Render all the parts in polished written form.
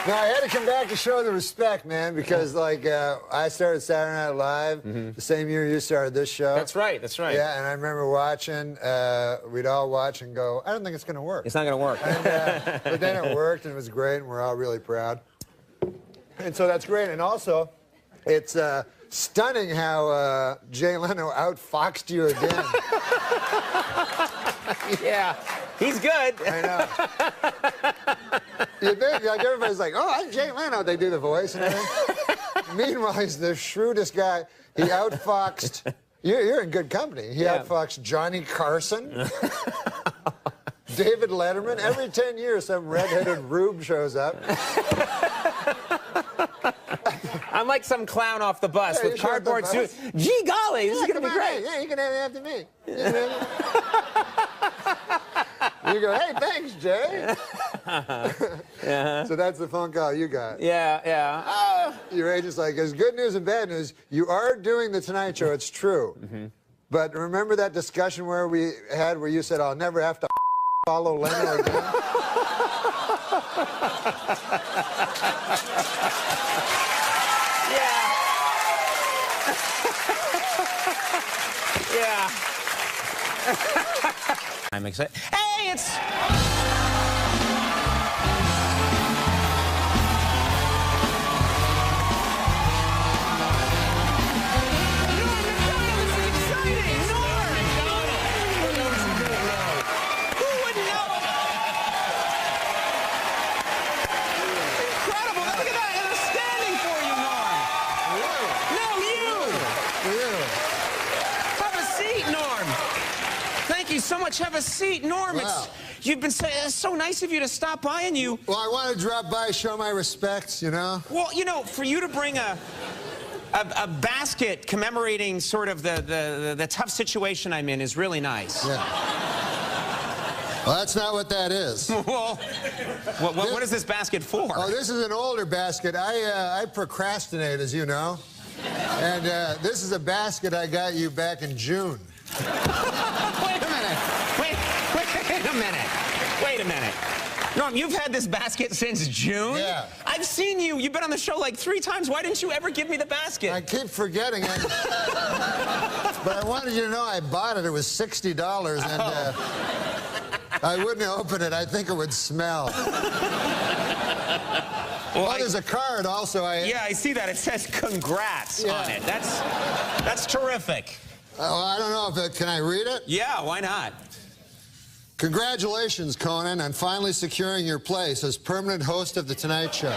No, I had to come back to show the respect, man, because like I started Saturday Night Live the same year you started this show. That's right. That's right. Yeah, and I remember watching. We'd all watch and go, I don't think it's going to work. It's not going to work. And, but then it worked, and it was great, and we're all really proud. And so that's great. And also, it's stunning how Jay Leno outfoxed you again. Yeah, he's good. I know. You think, like, everybody's like, oh, I'm Jay Leno. They do the voice and everything. Meanwhile, he's the shrewdest guy. He outfoxed. You're in good company. He outfoxed Johnny Carson, David Letterman. Every 10 years, some redheaded rube shows up. I'm like some clown off the bus with cardboard suit. Gee golly, this is going to be great. Yeah, you can have it after me. You go, hey, thanks, Jay. So that's the phone call you got. Yeah, yeah. Your agent's like, there's good news and bad news. You are doing the Tonight Show. It's true. But remember that discussion where we had where you said, I'll never have to follow Leno again? Yeah. I'm excited. Hey, it's... Thank you so much. Have a seat, Norm. Wow. You've been it's so nice of you to stop by, and you. Well, I want to drop by, show my respects, you know. Well, you know, for you to bring a basket commemorating sort of the tough situation I'm in is really nice. Yeah. Well, that's not what that is. Well, what is this basket for? Oh, this is an older basket. I procrastinate, as you know. And this is a basket I got you back in June. Wait a minute. Wait a minute. Norm, you've had this basket since June? Yeah. I've seen you. You've been on the show like 3 times. Why didn't you ever give me the basket? I keep forgetting it. But I wanted you to know I bought it. It was $60, and I wouldn't open it. I think it would smell. Well, there's a card also. Yeah, I see that. It says congrats on it. That's terrific. Oh, I don't know if can I read it? Yeah, why not? Congratulations, Conan, on finally securing your place as permanent host of The Tonight Show.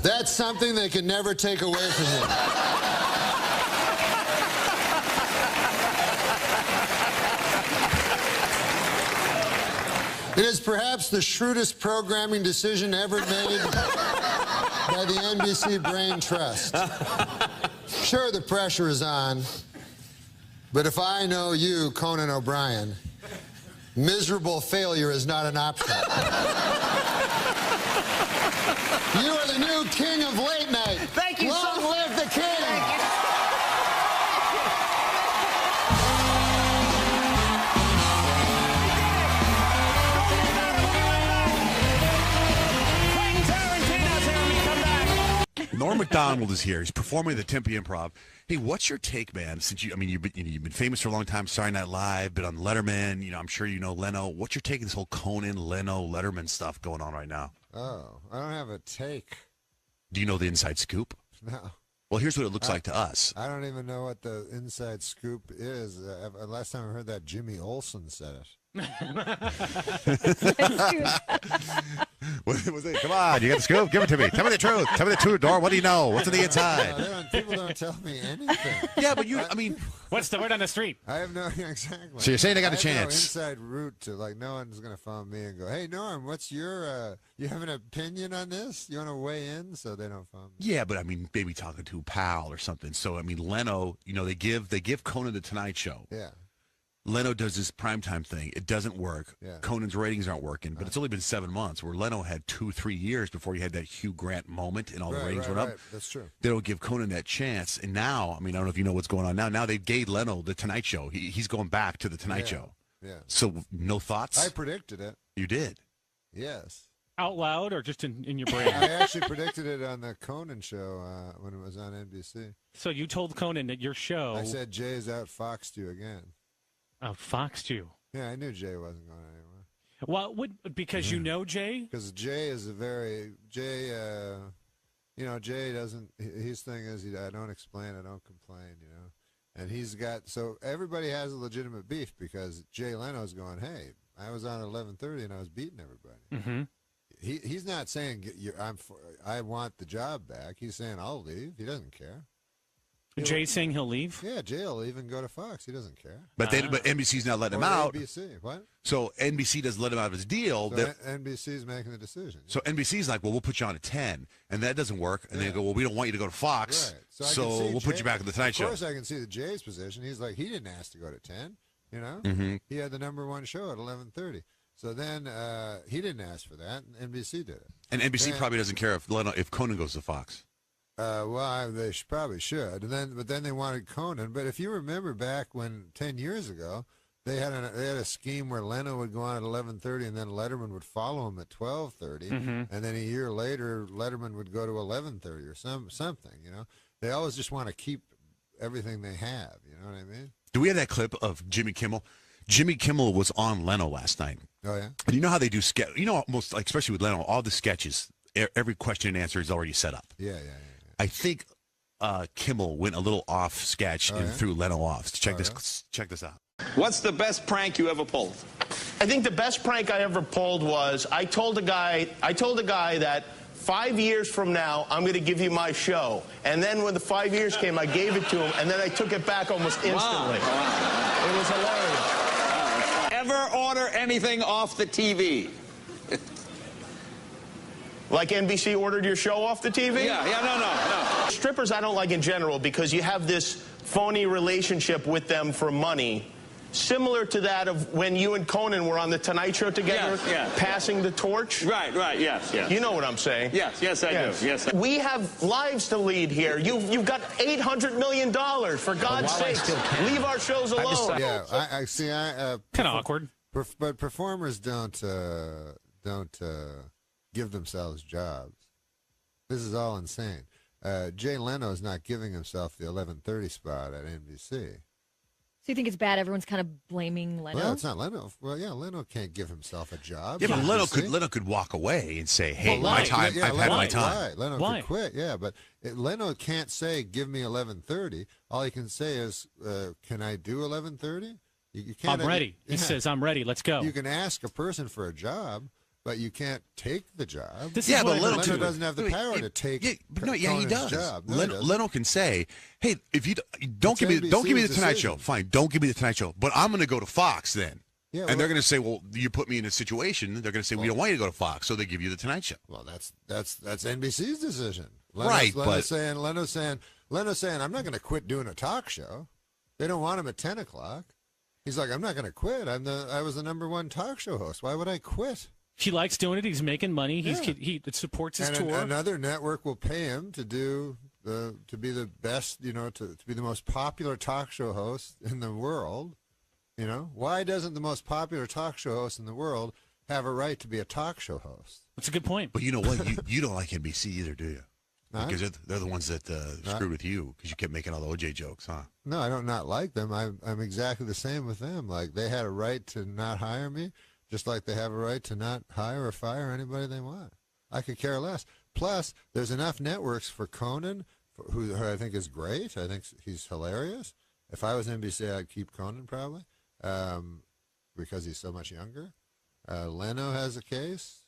That's something they can never take away from you. It is perhaps the shrewdest programming decision ever made by the NBC Brain Trust. Sure, the pressure is on, but if I know you, Conan O'Brien, miserable failure is not an option. You are the new king of late night. Thank you. Long live the king. Thank you. Norm Macdonald is here. He's performing at the Tempe Improv. Hey, what's your take, man? Since you've been famous for a long time, Saturday Night Live, been on Letterman. You know, I'm sure you know Leno. What's your take on this whole Conan, Leno, Letterman stuff going on right now? Oh, I don't have a take. Do you know the inside scoop? No. Well, here's what it looks like to us. I don't even know what the inside scoop is. Last time I heard that, Jimmy Olsen said it. What was it? Come on, you got the scoop? Give it to me. Tell me the truth. Tell me the truth, Dor. What do you know? What's on the inside? People don't tell me anything. Yeah, but what's the word on the street? I have no, exactly. So you're saying I got a no chance? Inside route to, like, no one's going to phone me and go, hey, Norm, what's your, you have an opinion on this? You want to weigh in? So they don't phone me. Yeah, but maybe talking to a pal or something. So, Leno, they give Conan the Tonight Show. Yeah. Leno does this primetime thing. It doesn't work. Yeah. Conan's ratings aren't working, but it's only been 7 months, where Leno had 2-3 years before he had that Hugh Grant moment and all the ratings went up. That's true. They don't give Conan that chance. And now, I mean, I don't know if you know what's going on now. Now they gave Leno the Tonight Show. He's going back to the Tonight Show. Yeah. So no thoughts? I predicted it. You did. Yes. Out loud or just in your brain? I actually predicted it on the Conan show when it was on NBC. So you told Conan that your show I said Jay's outfoxed you again. outfoxed you. Yeah, I knew Jay wasn't going anywhere. Well, because you know Jay? Because Jay is Jay doesn't, his thing is, I don't explain, I don't complain, And he's got, so everybody has a legitimate beef because Jay Leno's going, hey, I was on at 11:30 and I was beating everybody. Mm-hmm. He's not saying, I want the job back. He's saying, I'll leave. He doesn't care. Jay's saying he'll leave? Yeah, Jay will leave and go to Fox. He doesn't care. But but NBC's not letting him out. NBC, what? So NBC doesn't let him out of his deal. So NBC's making the decision. So NBC's like, well, we'll put you on at 10, and that doesn't work. And they go, well, we don't want you to go to Fox, Right. so we'll put you back in the Tonight Show. Of course, I can see the Jay's position. He's like, he didn't ask to go to 10, Mm-hmm. He had the #1 show at 11:30. So then he didn't ask for that, and NBC did it. And NBC probably doesn't care if Conan goes to Fox. Well, they probably should. But then they wanted Conan. But if you remember back when 10 years ago, they had a scheme where Leno would go on at 11:30, and then Letterman would follow him at 12:30, and then a year later Letterman would go to 11:30 or something. They always just want to keep everything they have. You know what I mean? Do we have that clip of Jimmy Kimmel? Jimmy Kimmel was on Leno last night. Oh yeah. And you know how they do sketch? Almost like, especially with Leno, all the sketches, every question and answer is already set up. Yeah. I think Kimmel went a little off sketch and threw Leno off. Check this out. What's the best prank you ever pulled? I think the best prank I ever pulled was I told a guy that 5 years from now I'm going to give you my show, and then when the 5 years came, I gave it to him, and then I took it back almost instantly. Wow. It was hilarious. Ever order anything off the TV? Like NBC ordered your show off the TV? Yeah, no. Strippers I don't like in general because you have this phony relationship with them for money, similar to that of when you and Conan were on the Tonight Show together, passing the torch. Right, yes. You know what I'm saying? Yes, I do. Yes. We have lives to lead here. You've got $800 million. For God's sake, leave our shows alone. Yeah, I see. Kind of awkward. But performers don't give themselves jobs. This is all insane. Jay Leno is not giving himself the 11:30 spot at NBC. So you think it's bad? Everyone's kind of blaming Leno. Well, it's not Leno. Well, yeah, Leno can't give himself a job. Yeah, but Leno could walk away and say, "Hey, well, my time. I've had my time." Right. Leno could quit. Yeah, but Leno can't say, "Give me 11:30." All he can say is, "Can I do 11:30?" You can't. I'm ready. He says, "I'm ready. Let's go." You can ask a person for a job, but you can't take the job. But Leno doesn't have the power to take. He does. Job. No, Leno can say, "Hey, if you don't give me the Tonight Show, fine, don't give me the Tonight Show, but I'm going to go to Fox then." Yeah, and they're going to say, "Well, you put me in a situation." They're going to say, "We don't want you to go to Fox," so they give you the Tonight Show. Well, that's NBC's decision. Leno's saying, "I'm not going to quit doing a talk show." They don't want him at 10 o'clock. He's like, "I'm not going to quit. I was the #1 talk show host. Why would I quit?" He likes doing it. He's making money. He supports his tour. Another network will pay him to be the best, to be the most popular talk show host in the world. Why doesn't the most popular talk show host in the world have a right to be a talk show host? That's a good point. But you know what? you don't like NBC either, do you? Because they're the ones that screwed with you because you kept making all the OJ jokes, huh? No, I don't not like them. I'm exactly the same with them. Like, they had a right to not hire me, just like they have a right to not hire or fire anybody they want. I could care less. Plus, there's enough networks for Conan, who I think is great. I think he's hilarious. If I was NBC, I'd keep Conan probably, because he's so much younger. Leno has a case.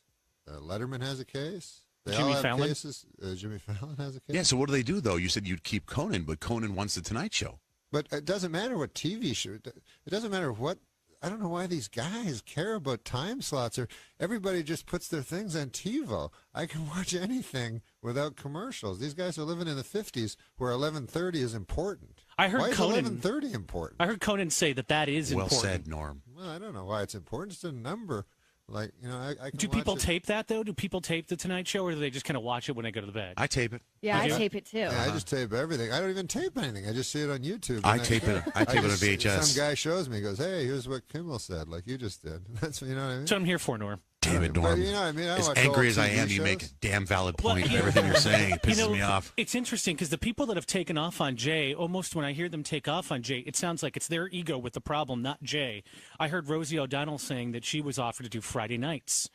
Letterman has a case. They Jimmy all have Fallon? cases. Jimmy Fallon has a case. Yeah, so what do they do, though? You said you'd keep Conan, but Conan wants the Tonight Show. But it doesn't matter what TV show. It doesn't matter what I don't know why these guys care about time slots. Or everybody just puts their things on TiVo. I can watch anything without commercials. These guys are living in the 50s where 11:30 is important. I heard why Conan. is 11:30 important? I heard Conan say that is Well important. said, Norm. Well, I don't know why it's important. It's a number. Like, you know, I can Do watch people it. tape that, though? Do people tape the Tonight Show, or do they just kind of watch it when they go to the bed? I tape it. Yeah, I Okay. tape it too. Yeah, I just tape everything. I don't even tape anything. I just see it on YouTube. I and tape it. I tape it on just- VHS. Some guy shows me, goes, "Hey, here's what Kimmel said," like you just did. That's, you know what I mean. That's what I'm here for, Norm. Damn it, But Norm. you know what I mean. I As watch angry old as I TV am, you make a shows. damn valid Well, point. you know- Everything you're saying it pisses me off. It's interesting because the people that have taken off on Jay, almost when I hear them take off on Jay, it sounds like it's their ego with the problem, not Jay. I heard Rosie O'Donnell saying that she was offered to do Friday nights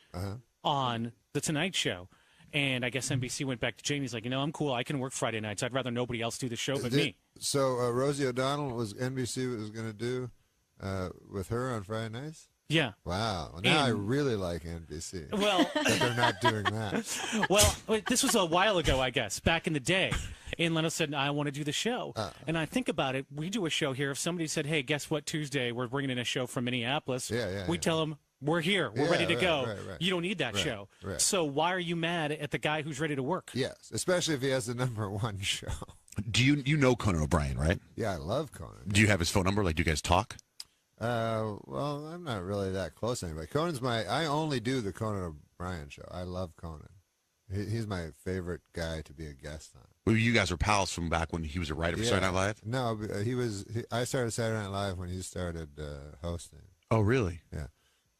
on The Tonight Show. And I guess NBC went back to Jay and he's like, you know, I'm cool. I can work Friday nights. I'd rather nobody else do the show but me. So Rosie O'Donnell was NBC was going to do with her on Friday nights. Yeah. Wow. Well, now I And- really like NBC. Well, But they're not doing that. well, this was a while ago, I guess, back in the day. And Leno said, I want to do the show. And I think about it. We do a show here. If somebody said, hey, guess what, Tuesday, we're bringing in a show from Minneapolis. Yeah, tell them, we're here. We're Yeah, ready to right, go. right. You don't need that Right, show. right. So why are you mad at the guy who's ready to work? Yes, especially if he has the #1 show. Do you know Conan O'Brien, right? Yeah, I love Conan. Do you have his phone number? Like, do you guys talk? Well, I'm not really that close to anybody. I only do the Conan O'Brien show. I love Conan. He's my favorite guy to be a guest on. Well, you guys were pals from back when he was a writer for Saturday Night Live? No, I started Saturday Night Live when he started hosting. Oh, really? Yeah.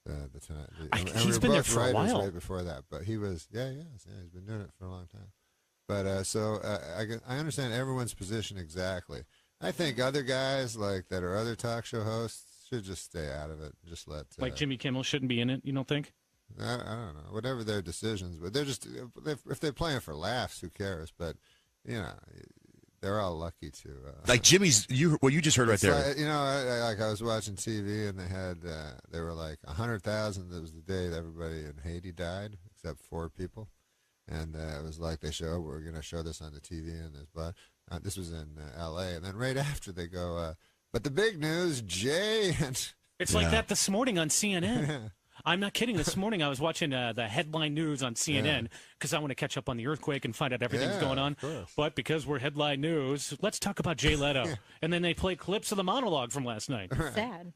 The Tonight. And He's we were been there both for a writers while. right before that, but he was. Yeah, he's been doing it for a long time. But I understand everyone's position exactly. I think other guys like that are other talk show hosts should just stay out of it. Just let Like Jimmy Kimmel shouldn't be in it, you don't think? I don't know, whatever their decisions, but they're just if they're playing for laughs, who cares? But you know, they're all lucky to. Like Jimmy's, you just heard right there. Like, you know, I was watching TV and they were like 100,000. That was the day that everybody in Haiti died, except 4 people, and it was like we're going to show this on the TV and this, but this was in L.A. And then right after they go, but the big news, Jay and. It's like that this morning on CNN. I'm not kidding. This morning I was watching the headline news on CNN because I want to catch up on the earthquake and find out everything's going on. Of course. But because we're headline news, let's talk about Jay Leno. And then they play clips of the monologue from last night. Sad.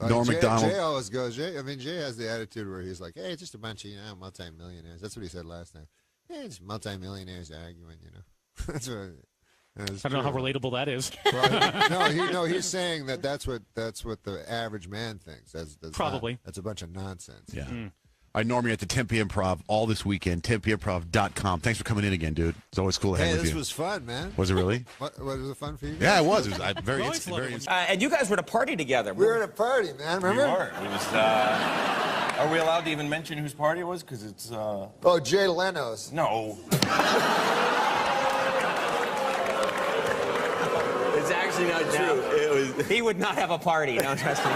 Norm Macdonald. Jay always goes. Jay has the attitude where he's like, "Hey, it's just a bunch of multimillionaires." That's what he said last night. Hey, it's multimillionaires arguing. That's what. I don't know how relatable that is. Well, he's saying that's what the average man thinks. That's Probably. That's a bunch of nonsense. Yeah. All right, Norm, you're at the Tempe Improv all this weekend. TempeImprov.com. Thanks for coming in again, dude. It's always cool to hang Hey, with this you. was fun, man. Was it really? What was it fun for you? Yeah, it was. It was very always love it when And you guys were at a party together. We were at a party, man. We Remember? were. It was. Are we allowed to even mention whose party it was? Because it's. Oh, Jay Leno's. No. It's actually not true. It was. He would not have a party. Don't trust me.